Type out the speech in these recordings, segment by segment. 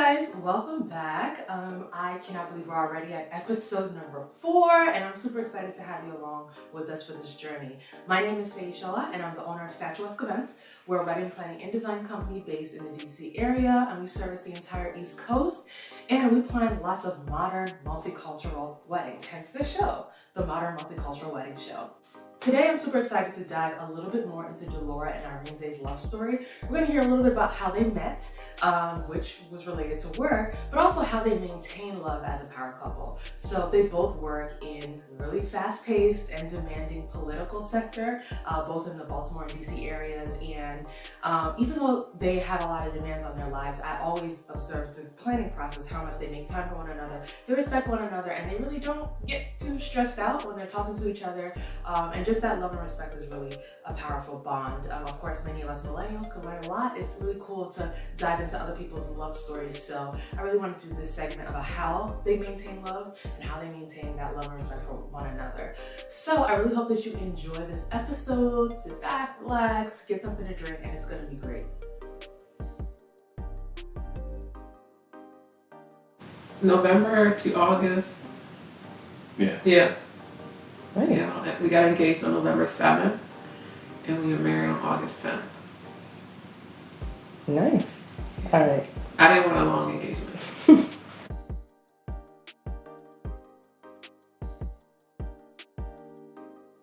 guys, welcome back. I cannot believe we're already at episode number 4, and I'm super excited to have you along with us for this journey. My name is Faye Shola, and I'm the owner of Statuesque Events. We're a wedding planning and design company based in the DC area, and we service the entire East Coast, and we plan lots of modern, multicultural weddings, hence the show, the Modern Multicultural Wedding Show. Today, I'm super excited to dive a little bit more into Delora and Arinze's love story. We're going to hear a little bit about how they met, which was related to work, but also how they maintain love as a power couple. So they both work in really fast-paced and demanding political sector, both in the Baltimore and DC areas. And even though they have a lot of demands on their lives, I always observe through the planning process how much they make time for one another. They respect one another, and they really don't get too stressed out when they're talking to each other. And just that love and respect is really a powerful bond. Of course, many of us millennials can learn a lot. It's really cool to dive into other people's love stories. So I really wanted to do this segment about how they maintain love and how they maintain that love and respect for one another. So I really hope that you enjoy this episode. Sit back, relax, get something to drink, and it's going to be great. November to August. Yeah. Right. Yeah, we got engaged on November 7th, and we were married on August 10th. Nice. All right. I didn't want a long engagement.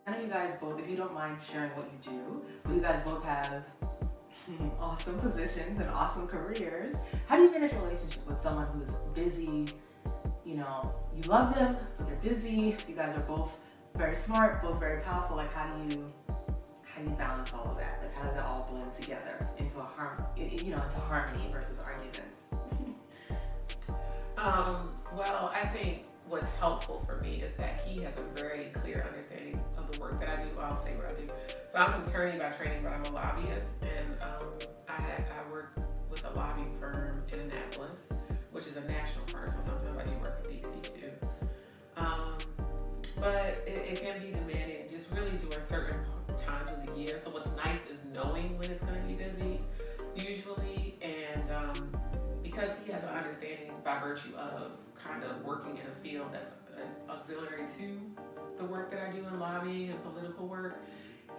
I know you guys both, if you don't mind sharing what you do, but you guys both have awesome positions and awesome careers. How do you manage a relationship with someone who's busy? You know, you love them, but they're busy. You guys are both very smart, both very powerful. Like, how do you balance all of that? Like, how does that all blend together into into harmony versus arguments? Well, I think what's helpful for me is that he has a very clear understanding of the work that I do. I'll say what I do. So I'm an attorney by training, but I'm a lobbyist, and I work with a lobbying firm in Annapolis, which is a national firm. So sometimes I do work in DC too. But it can be demanding just really during certain times of the year. So what's nice is knowing when it's going to be busy, usually, and because he has an understanding by virtue of kind of working in a field that's auxiliary to the work that I do in lobbying and political work,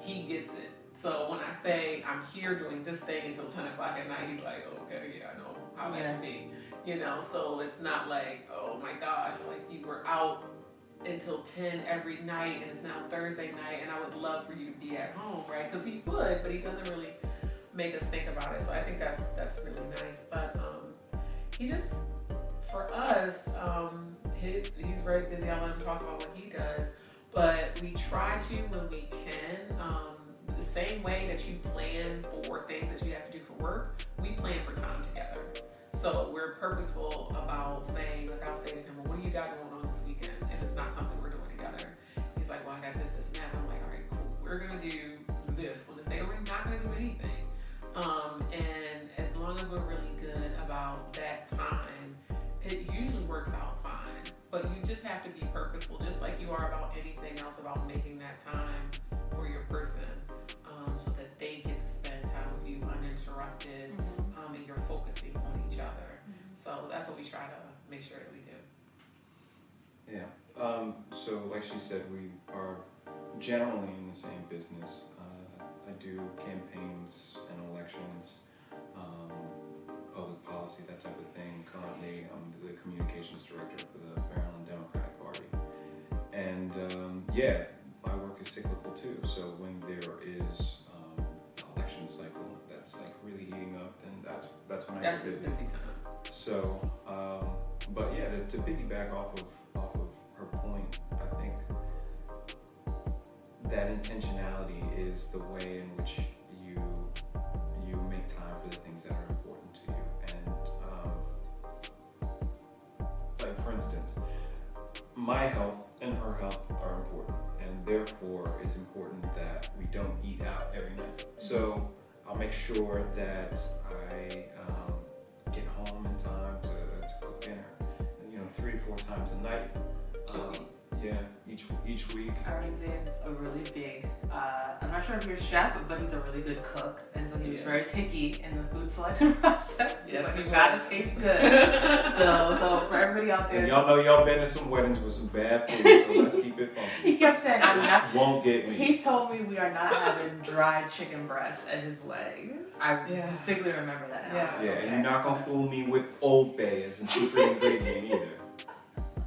he gets it. So when I say I'm here doing this thing until 10 o'clock at night, he's like, oh, okay, yeah, I know how that can be. So it's not like, oh my gosh, like you were out until 10 every night and it's now Thursday night and I would love for you to be at home, right? Because he would, but he doesn't really make us think about it. So I think that's really nice. But he just, for us, he's very busy. I'll let him talk about what he does, but we try to, when we can, the same way that you plan for things that you have to do for work, we plan for time together. So we're purposeful about saying, like I'll say to him, well, what do you got going on this weekend? If it's not something we're doing together. He's like, well, I got this, and that. And I'm like, all right, cool. We're going to do this. On this day, we're not going to do anything. And as long as we're really good about that time, it usually works out fine. But you just have to be purposeful, just like you are about anything else, about making that time for your person, so that they get to spend time with you uninterrupted, and you're focusing on each other. So that's what we try to make sure that we do. Yeah. So like she said, we are generally in the same business. I do campaigns and elections, public policy, that type of thing. Currently, I'm the communications director for the Maryland Democratic Party. And my work is cyclical too. So when there is election cycle that's like really heating up, then that's when I get busy. Busy time. So, but yeah, to piggyback off of her point, I think that intentionality is the way in which you make time for the things that are important to you. And like for instance, my health and her health are important, and therefore it's important that we don't eat out every night. So I'll make sure that I get home in time to cook dinner, 3 to 4 times a night. Yeah, each week. Arinze is a really big, I'm not sure if you're a chef, but he's a really good cook. And so he was very picky in the food selection process. Yes, Like, he it's got to taste good. so for everybody out there. And y'all know y'all been to some weddings with some bad food, so let's keep it funky. He kept saying, I'm not. Won't get me. He told me we are not having dried chicken breast at his wedding. I distinctly remember that. And I was like, Yeah, okay. and you're not gonna fool me with Old Bay as a secret ingredient either.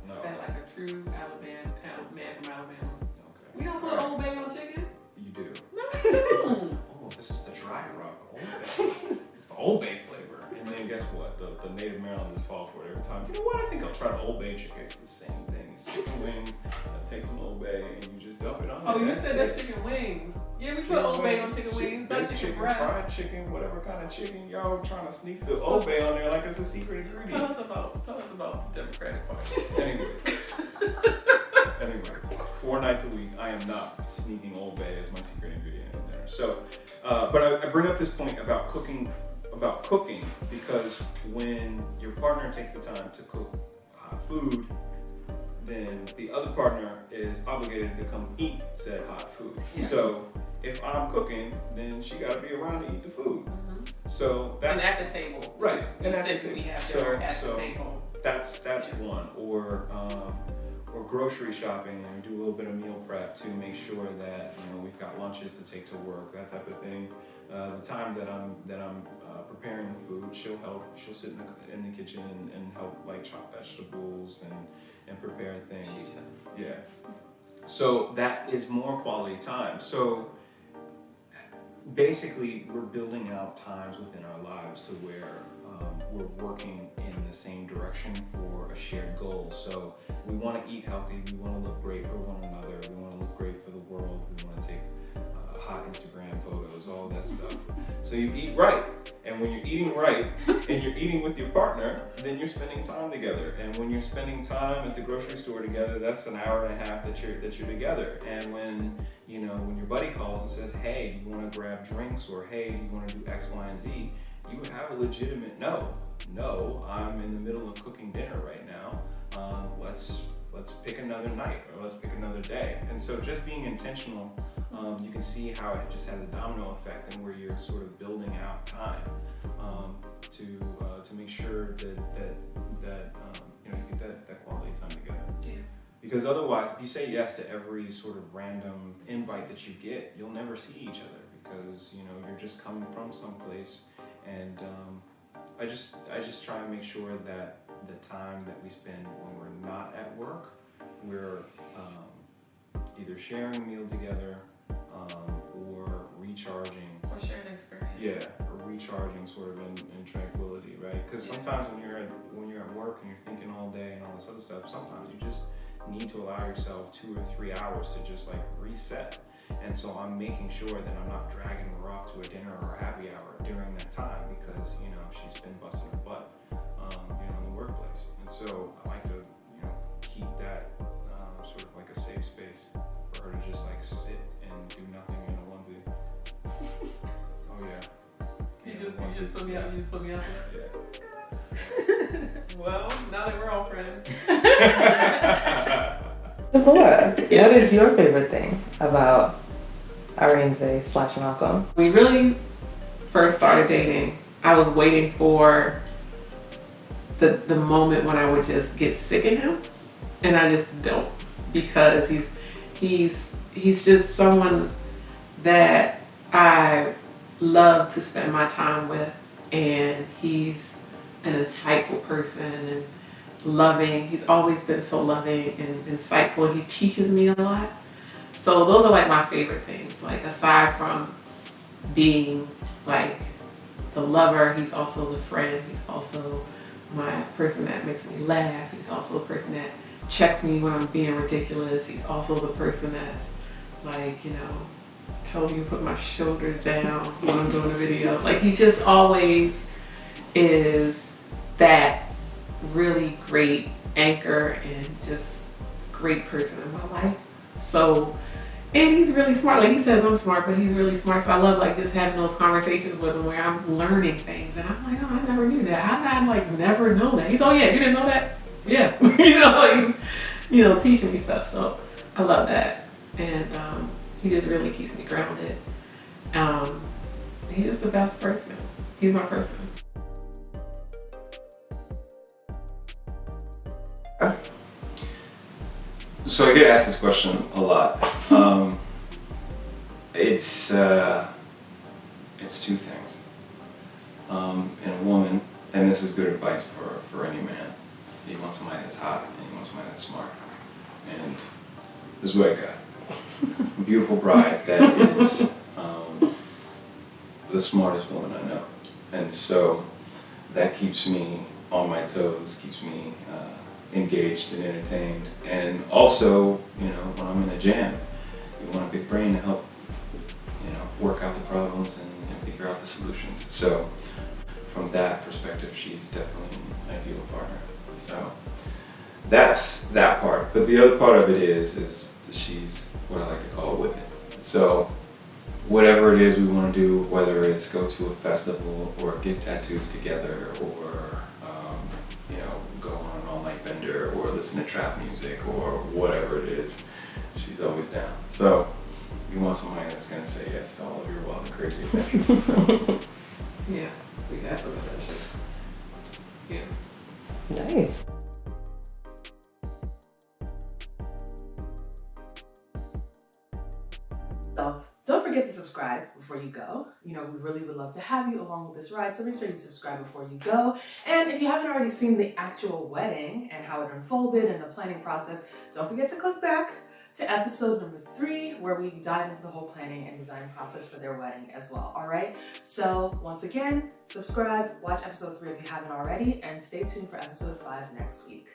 No. Sound like a true man from Alabama. Okay. We don't put All right. Old Bay on chicken. You do. No, we don't. Oh, this is the dry rub. Old Bay. It's the Old Bay flavor. And then guess what? The native Marylanders fall for it every time. You know what? I think I'll try the Old Bay chicken. It's the same thing. It's chicken wings. Take some Old Bay and you just dump it on Oh, there. you said that's chicken wings. Yeah, we put Old Bay on chicken wings, not chicken breast. Fried chicken, whatever kind of chicken. Y'all trying to sneak the Old Bay on there like it's a secret ingredient. Tell us about the Democratic Party. Anyways, 4 nights a week, I am not sneaking Old Bay as my secret ingredient in there. So, but I bring up this point about cooking because when your partner takes the time to cook hot food, then the other partner is obligated to come eat said hot food. Yes. So if I'm cooking, then she got to be around to eat the food. Mm-hmm. So that's And at the table. right. And at the Since we table. have So- dinner at so the table. That's one. Or grocery shopping and do a little bit of meal prep to make sure that we've got lunches to take to work, that type of thing. The time that I'm preparing the food, she'll help. She'll sit in the kitchen and help like chop vegetables and prepare things. Yeah. So that is more quality time. So basically, we're building out times within our lives to where we're working in the same direction for a shared goal. So we want to eat healthy, we want to look great for one another, we want to look great for the world, we want to take hot Instagram photos, all that stuff. So you eat right, and when you're eating right and you're eating with your partner, then you're spending time together. And when you're spending time at the grocery store together, that's an hour and a half that you're together. And when your buddy calls and says, hey, do you want to grab drinks, or hey, do you want to do X, Y, and Z? You have a legitimate no, I'm in the middle of cooking dinner right now. Let's pick another night, or let's pick another day. And so just being intentional, you can see how it just has a domino effect, and where you're sort of building out time to make sure that you get that quality time together. Yeah. Because otherwise, if you say yes to every sort of random invite that you get, you'll never see each other, because you're just coming from someplace. And I just try and make sure that the time that we spend when we're not at work, we're either sharing a meal together or recharging. Or sharing an experience. Yeah, or recharging sort of in tranquility, right? Because sometimes when you're at work and you're thinking all day and all this other stuff, sometimes you just need to allow yourself 2 or 3 hours to just like reset. And so I'm making sure that I'm not dragging her off to a dinner or a happy hour during that time, because she's been busting her butt in the workplace. And so I like to keep that sort of like a safe space for her to just like sit and do nothing in a onesie. Oh yeah. You just put me out. You just put me out there. Yeah. Well, now that we're all friends. Delora, what is your favorite thing about Arinze / Malcolm? We really first started dating, I was waiting for the moment when I would just get sick of him, and I just don't, because he's just someone that I love to spend my time with, and he's an insightful person and loving. He's always been so loving and insightful. He teaches me a lot. So those are like my favorite things. Like, aside from being like the lover, he's also the friend. He's also my person that makes me laugh. He's also the person that checks me when I'm being ridiculous. He's also the person that's like, told me to put my shoulders down when I'm doing a video. Like, he just always is that really great anchor and just great person in my life. So, and he's really smart. Like, he says I'm smart, but he's really smart. So I love like just having those conversations with him where I'm learning things, and I'm like, oh, I never knew that. How did I like never know that? He's, oh yeah, you didn't know that? Yeah. teaching me stuff. So I love that. And he just really keeps me grounded. He's just the best person. He's my person. So I get asked this question a lot. It's two things. In a woman, and this is good advice for any man. You want somebody that's hot, and you want somebody that's smart. And this is what I got. A beautiful bride that is the smartest woman I know. And so that keeps me on my toes, keeps me engaged and entertained. And also, when I'm in a jam, you want a big brain to help, work out the problems and figure out the solutions. So from that perspective, she's definitely an ideal partner. So that's that part. But the other part of it is she's what I like to call a whippet. So whatever it is we want to do, whether it's go to a festival or get tattoos together or go on an all-night bender or listen to trap music or whatever it is, she's always down. So you want somebody that's going to say yes to all of your wild and crazy adventures. So. Yeah, we got some adventures. Yeah. Nice. So don't forget to subscribe before you go. We really would love to have you along with this ride, so make sure you subscribe before you go. And if you haven't already seen the actual wedding and how it unfolded and the planning process, don't forget to click back to episode number 3, where we dive into the whole planning and design process for their wedding as well. All right. So once again, subscribe, watch episode 3 if you haven't already, and stay tuned for episode 5 next week.